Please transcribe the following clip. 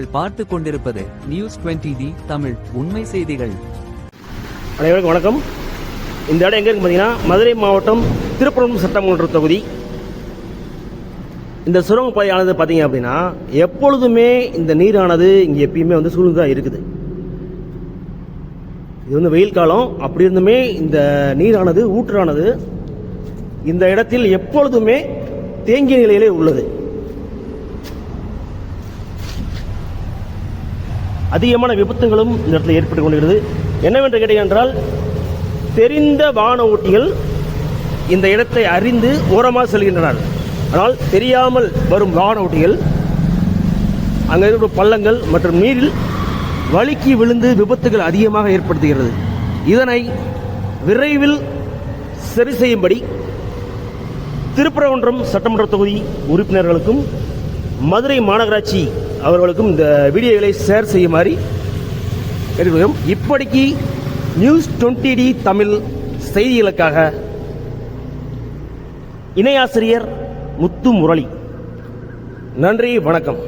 நீங்கள் பார்த்து கொண்டிருப்பது நியூஸ் 20D தமிழ் உண்மை செய்திகள். அனைவருக்கும் வணக்கம். இந்த இடம் எங்கே இருக்கு பார்த்தீங்கன்னா, மதுரை மாவட்டம் திருப்பரங்குன்றம் சட்டமன்ற தொகுதி. இந்த சுரங்க பாதையானது பார்த்தீங்க அப்படின்னா எப்பொழுதுமே இந்த நீரானது இங்கே எப்பயுமே சூழ்ந்து தான் இருக்குது. இது வெயில் காலம். அப்படி இருந்துமே இந்த நீரானது ஊற்றானது இந்த இடத்தில் எப்பொழுதுமே தேங்கிய நிலையிலே உள்ளது. அதிகமான விபத்துகளும் இந்த இடத்துல ஏற்பட்டு கொண்டிருக்கிறது. என்னவென்று கேட்டீர்கள் என்றால், தெரிந்த வாகன ஓட்டிகள் இந்த இடத்தை அறிந்து ஓரமாக செல்கின்றனர். ஆனால் தெரியாமல் வரும் வாகன ஓட்டிகள் அங்கே இருக்கிற பள்ளங்கள் மற்றும் நீரில் வழுக்கி விழுந்து விபத்துகள் அதிகமாக ஏற்படுத்துகிறது. இதனை விரைவில் சரி செய்யும்படி திருப்பரங்குன்றம் சட்டமன்ற தொகுதி உறுப்பினர்களுக்கும் மதுரை மாநகராட்சி அவர்களுக்கும் இந்த வீடியோகளை ஷேர் செய்யுமாறு கேட்டுக்கொள்கிறோம். இப்படிக்கு நியூஸ் 20D தமிழ் செய்திகளுக்காக இணையாசிரியர் முத்து முரளி. நன்றி, வணக்கம்.